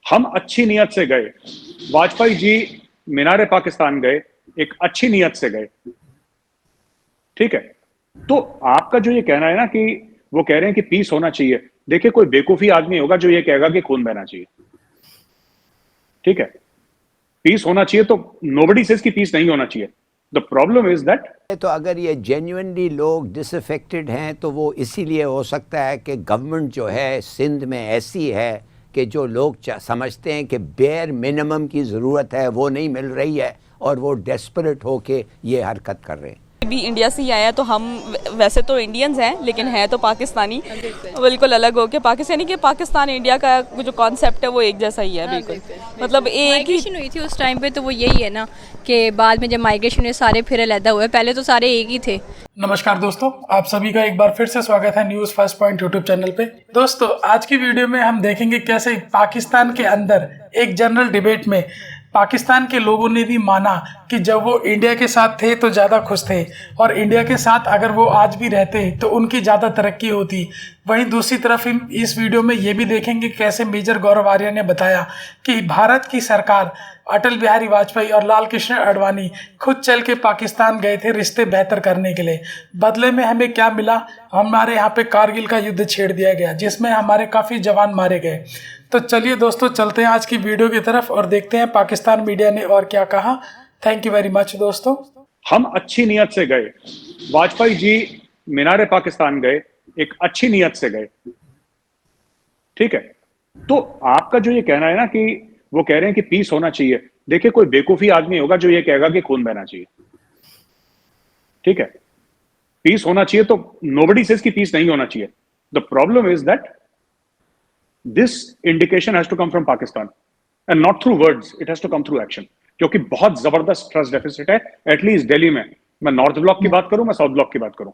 हम अच्छी नीयत से गए। वाजपेयी जी मीनारे पाकिस्तान गए, एक अच्छी नीयत से गए, ठीक है। तो आपका जो ये कहना है ना कि वो कह रहे हैं कि पीस होना चाहिए, देखिए कोई बेवकूफी आदमी होगा जो ये कहेगा कि खून बहना चाहिए, ठीक है। पीस होना चाहिए तो नोबडी सेज कि पीस नहीं होना चाहिए। द प्रॉब्लम इज दैट तो अगर ये जेन्युइनली लोग डिसअफेक्टेड हैं तो वो इसीलिए हो सकता है कि गवर्नमेंट जो है सिंध में ऐसी है कि जो लोग समझते हैं कि बेयर मिनिमम की ज़रूरत है वो नहीं मिल रही है और वो डेस्परेट होके ये हरकत कर रहे हैं। भी इंडिया से ही आया तो हम वैसे तो इंडियंस हैं लेकिन है तो पाकिस्तानी, बिल्कुल अलग हो के पाकिस्तानी के पाकिस्तान इंडिया का जो कॉन्सेप्ट है वो एक जैसा ही है बिल्कुल। मतलब एक ही हुई थी उस टाइम पे तो वो यही है ना कि बाद में जब माइग्रेशन हुए सारे फिर अलहदा हुए, पहले तो सारे एक ही थे। नमस्कार दोस्तों, आप सभी का एक बार फिर से स्वागत है news first point YouTube channel पे। दोस्तों आज की वीडियो में हम देखेंगे कैसे पाकिस्तान के अंदर एक जनरल डिबेट में पाकिस्तान के लोगों ने भी माना कि जब वो इंडिया के साथ थे तो ज़्यादा खुश थे और इंडिया के साथ अगर वो आज भी रहते तो उनकी ज़्यादा तरक्की होती। वहीं दूसरी तरफ हम इस वीडियो में ये भी देखेंगे कैसे मेजर गौरव आर्य ने बताया कि भारत की सरकार अटल बिहारी वाजपेयी और लाल कृष्ण आडवाणी खुद चल के पाकिस्तान गए थे रिश्ते बेहतर करने के लिए। बदले में हमें क्या मिला? हमारे यहाँ पे कारगिल का युद्ध छेड़ दिया गया जिसमें हमारे काफ़ी जवान मारे गए। तो चलिए दोस्तों चलते हैं आज की वीडियो की तरफ और देखते हैं पाकिस्तान मीडिया ने और क्या कहा। थैंक यू वेरी मच दोस्तों। हम अच्छी नीयत से गए। वाजपेयी जी मीनारे पाकिस्तान गए, एक अच्छी नीयत से गए, ठीक है। तो आपका जो ये कहना है ना कि वो कह रहे हैं कि पीस होना चाहिए, देखिए कोई बेवकूफी आदमी होगा जो ये कहेगा कि खून बहना चाहिए, ठीक है। पीस होना चाहिए तो नोबडी सेज कि पीस नहीं होना चाहिए। The problem is that this indication has to come from Pakistan and not through words, it has to come through action, क्योंकि बहुत जबरदस्त ट्रस्ट डेफिसिट है एटलीस्ट दिल्ली में। मैं नॉर्थ ब्लॉक की बात करूं, मैं साउथ ब्लॉक की बात करूं,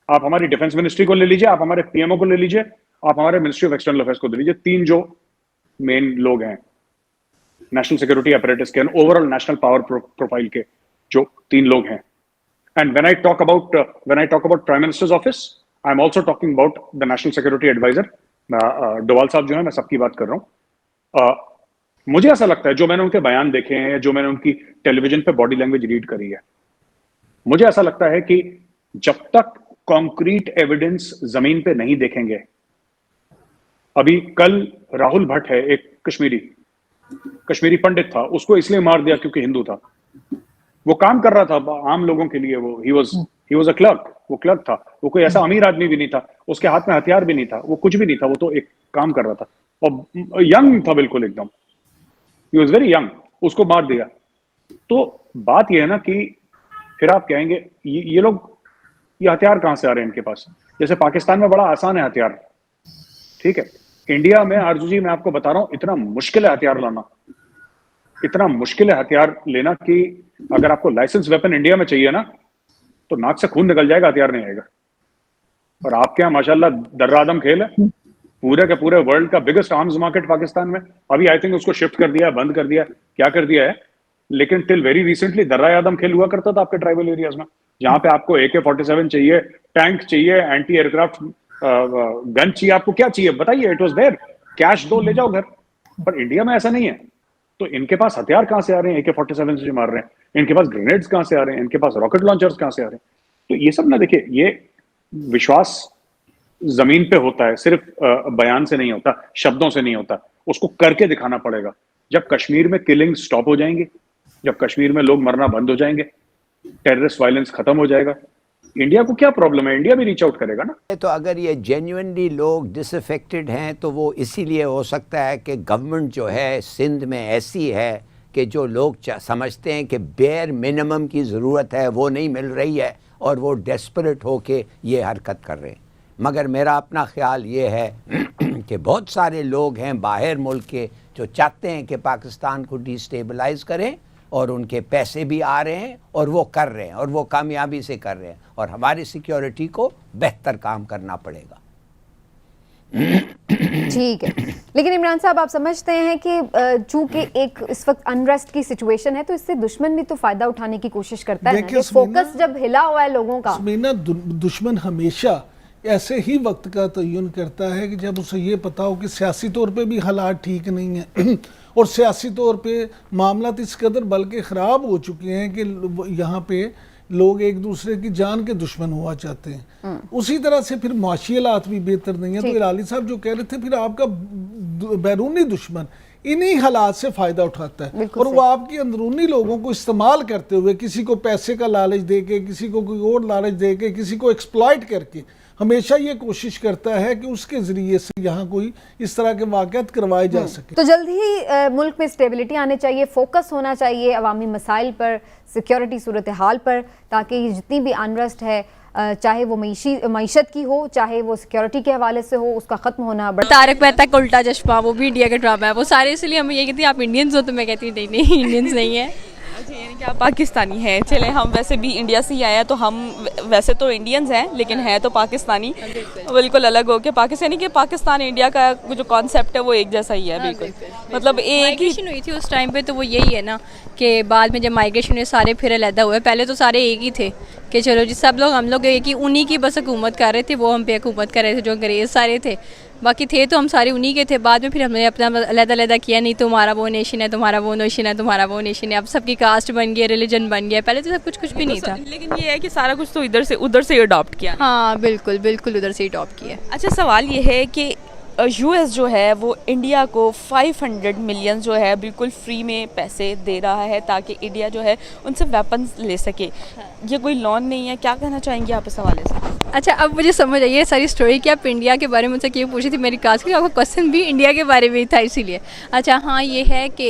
आप हमारी डिफेंस मिनिस्ट्री को ले लीजिए, आप हमारे पीएमओ को ले लीजिए, आप हमारे मिनिस्ट्री ऑफ एक्सटर्नल अफेयर्स को ले लीजिए, तीन जो मेन लोग हैं नेशनल सिक्योरिटी अपरेटस के, ओवरऑल नेशनल पावर प्रोफाइल के जो तीन लोग हैं। And when I talk about prime minister's office, I am also talking about the national security adviser Doval sahab जो है, मैं सबकी बात कर रहा हूं। मुझे ऐसा लगता है, जो मैंने उनके बयान देखे हैं, जो मैंने उनकी टेलीविजन पे बॉडी लैंग्वेज रीड करी है, मुझे ऐसा लगता है कि जब तक कॉन्क्रीट एविडेंस जमीन पे नहीं देखेंगे, अभी कल राहुल भट्ट है एक कश्मीरी पंडित था, उसको इसलिए मार दिया क्योंकि हिंदू था। वो काम कर रहा था आम लोगों के लिए, वो ही वाज अ क्लर्क, वो क्लर्क था, वो कोई ऐसा अमीर आदमी भी नहीं था, उसके हाथ में हथियार भी नहीं था, वो कुछ भी नहीं था, वो तो एक काम कर रहा था और यंग था बिल्कुल एकदम, ही वाज वेरी यंग, उसको मार दिया। तो बात यह है ना कि फिर आप कहेंगे ये लोग, ये हथियार कहां से आ रहे हैं इनके पास? जैसे पाकिस्तान में बड़ा आसान है हथियार, ठीक है। इंडिया में आरजू जी मैं आपको बता रहा हूं, इतना मुश्किल है हथियार लाना, इतना मुश्किल है हथियार लेना कि अगर आपको लाइसेंस वेपन इंडिया में चाहिए ना तो नाक से खून निकल जाएगा, हथियार नहीं आएगा। और आपके यहाँ माशाल्लाह दर्रा आदम खेल है, पूरे के पूरे वर्ल्ड का बिगेस्ट आर्म्स मार्केट पाकिस्तान में। अभी आई थिंक उसको शिफ्ट कर दिया, बंद कर दिया, क्या कर दिया है, लेकिन टिल वेरी रिसेंटली दर्रा आदम खेल हुआ करता था आपके ट्राइबल एरियाज में, जहां पे आपको AK-47 चाहिए, टैंक चाहिए, एंटी एयरक्राफ्ट गन चाहिए, आपको क्या चाहिए बताइए, इट वाज देयर, कैश दो ले जाओ घर। पर इंडिया में ऐसा नहीं है। तो इनके पास हथियार कहां से आ रहे हैं? AK-47 से मार रहे हैं, इनके पास ग्रेनेड्स कहां से आ रहे हैं, इनके पास रॉकेट लॉन्चर्स कहां से आ रहे हैं? तो ये सब ना, देखिए ये विश्वास जमीन पे होता है, सिर्फ बयान से नहीं होता, शब्दों से नहीं होता, उसको करके दिखाना पड़ेगा। जब कश्मीर में किलिंग स्टॉप हो जाएंगी, जब कश्मीर में लोग मरना बंद हो जाएंगे, टेररिस्ट वायलेंस खत्म हो जाएगा, इंडिया को क्या प्रॉब्लम है? इंडिया भी रीच आउट करेगा ना। तो अगर ये जेन्युइनली लोग डिसअफेक्टेड हैं तो वो इसीलिए हो सकता है कि गवर्नमेंट जो है सिंध में ऐसी है कि जो लोग समझते हैं कि बेयर मिनिमम की ज़रूरत है वो नहीं मिल रही है और वो डेस्परेट होके ये हरकत कर रहे हैं। मगर मेरा अपना ख्याल ये है कि बहुत सारे लोग हैं बाहर मुल्क के जो चाहते हैं कि पाकिस्तान को डिस्टेबलाइज करें और उनके पैसे भी आ रहे हैं और वो कर रहे हैं और वो कामयाबी से कर रहे हैं, और हमारी सिक्योरिटी को बेहतर काम करना पड़ेगा। ठीक है, लेकिन इमरान साहब आप समझते हैं कि चूंकि एक इस वक्त अनरेस्ट की सिचुएशन है तो इससे दुश्मन भी तो फायदा उठाने की कोशिश करता है ना? कि फोकस जब हिला हुआ है लोगों का, दुश्मन हमेशा ऐसे ही वक्त का तयन करता है कि जब उसे ये पता हो कि सियासी तौर पे भी हालात ठीक नहीं हैं और सियासी तौर पे मामला इस कदर बल्कि ख़राब हो चुके हैं कि यहाँ पे लोग एक दूसरे की जान के दुश्मन हुआ चाहते हैं। उसी तरह से फिर माशी हालात भी बेहतर नहीं है। तो इलाली साहब जो कह रहे थे, फिर आपका बैरूनी दुश्मन इन्हीं हालात से फ़ायदा उठाता है और वो आपकी अंदरूनी लोगों को इस्तेमाल करते हुए, किसी को पैसे का लालच दे के, किसी को कोई और लालच दे के, किसी को एक्सप्लॉइट करके हमेशा ये कोशिश करता है कि उसके ज़रिए से यहाँ कोई इस तरह के वाक़यात करवाए जा सके। तो जल्द ही मुल्क में स्टेबिलिटी आने चाहिए, फोकस होना चाहिए अवामी मसाइल पर, सिक्योरिटी सूरत हाल पर, ताकि जितनी भी अनरेस्ट है, चाहे वो मईशत की हो, चाहे वो सिक्योरिटी के हवाले से हो, उसका ख़त्म होना। तारक मेहता का उल्टा चश्मा, वो भी इंडिया का ड्रामा है। वो सारे इसलिए हम ये कहती हैं आप इंडियंस हो, तो मैं कहती हूँ नहीं इंडियंस नहीं है। अच्छा, यानी कि आप पाकिस्तानी हैं। चले, हम वैसे भी इंडिया से ही आए हैं, तो हम वैसे तो इंडियंस हैं लेकिन हैं तो पाकिस्तानी, बिल्कुल अलग हो के पाकिस्तानी के पाकिस्तान इंडिया का जो कॉन्सेप्ट है वो एक जैसा ही है बिल्कुल। मतलब एक माइग्रेशन हुई थी उस टाइम पे, तो वो यही है ना कि बाद में जब माइग्रेशन हुए सारे फिर अलहदा हुए। पहले तो सारे एक ही थे कि चलो जी सब लोग हम लोग एक ही, उन्हीं की बस हुकूमत कर रहे थे, वो हम पे हुकूमत कर रहे थे, जो अंग्रेज़ सारे थे, बाकी थे तो हम सारे उन्हीं के थे। बाद में फिर हमने अपना अलग-अलग किया, नहीं तुम्हारा वो नेशन है, तुम्हारा वो नेशन है, तुम्हारा वो नेशन है। अब सबकी कास्ट बन गई, रिलीजन बन गया। पहले तो सब कुछ भी नहीं था, लेकिन ये है कि सारा कुछ तो उधर से अडॉप्ट किया। हाँ बिल्कुल बिल्कुल, उधर से ही अडॉप्ट किया। अच्छा, सवाल ये है कि यूएस जो है वो इंडिया को 500 मिलियन जो है बिल्कुल फ्री में पैसे दे रहा है ताकि इंडिया जो है उनसे वेपन्स ले सके। ये कोई लोन नहीं है, क्या कहना चाहेंगे आप इस हवाले से? अच्छा, अब मुझे समझ आई है सारी स्टोरी कि आप इंडिया के बारे में मुझसे क्यों पूछी थी मेरी कास्ट की। आपका क्वेश्चन भी इंडिया के बारे में ही था इसीलिए। अच्छा हाँ, ये है कि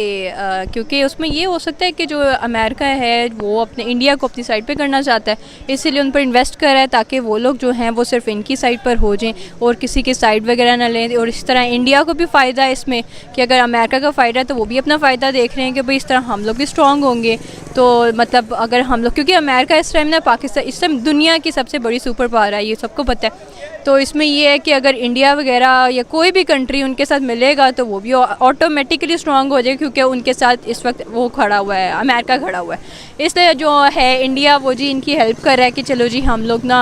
क्योंकि उसमें ये हो सकता है कि जो अमेरिका है वो अपने इंडिया को अपनी साइड पे करना चाहता है, इसीलिए उन पर इन्वेस्ट कर रहा है ताकि वो लोग जो हैं वो सिर्फ इनकी साइड पर हो जाएं और किसी की साइड वगैरह ना लें। और इस तरह इंडिया को भी फ़ायदा है इसमें कि अगर अमेरिका का फ़ायदा है तो वो भी अपना फ़ायदा देख रहे हैं कि भाई इस तरह हम लोग भी स्ट्रॉन्ग होंगे। तो मतलब अगर हम लोग, क्योंकि अमेरिका इस टाइम ना पाकिस्तान इस टाइम दुनिया की सबसे बड़ी सुपर पावर है, ये सबको पता है। तो इसमें ये है कि अगर इंडिया वगैरह या कोई भी कंट्री उनके साथ मिलेगा तो वो भी ऑटोमेटिकली स्ट्रॉन्ग हो जाएगा, क्योंकि उनके साथ इस वक्त वो खड़ा हुआ है, अमेरिका खड़ा हुआ है। इसलिए जो है इंडिया वो जी इनकी हेल्प कर रहा है कि चलो जी हम लोग ना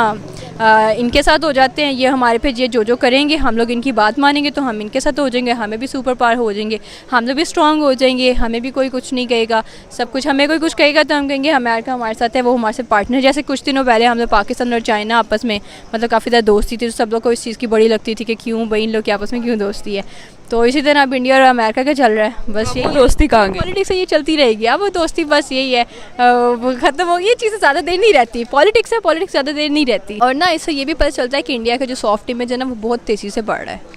इनके साथ हो जाते हैं, ये हमारे पे ये जो करेंगे हम लोग इनकी बात मानेंगे तो हम इनके साथ हो जाएंगे, हमें भी सुपर पावर हो जाएंगे, हम लोग भी स्ट्रॉन्ग हो जाएंगे, हमें भी कोई कुछ नहीं कहेगा। सब कुछ हमें कोई कुछ कहेगा तो हम कहेंगे अमेरिका हमारे साथ है, वो हमारे साथ पार्टनर। जैसे कुछ दिनों पहले हम लोग पाकिस्तान और चाइना आपस में मतलब काफ़ी ज़्यादा दोस्ती थी, तो सब लोग को इस चीज़ की बड़ी लगती थी कि क्यों भाई इन लोग की आपस में क्यों दोस्ती है। तो इसी तरह अब इंडिया और अमेरिका का चल रहा है, बस ये दोस्ती कहाँ गई? पॉलिटिक्स से ये चलती रहेगी। अब वो दोस्ती बस यही है, वो ख़त्म होगी। ये चीज़ें ज़्यादा देर नहीं रहती, पॉलिटिक्स है, पॉलिटिक्स ज़्यादा देर नहीं रहती। और ना इससे ये भी पता चलता है कि इंडिया का जो सॉफ्ट इमेज है ना वो बहुत तेज़ी से बढ़ रहा है।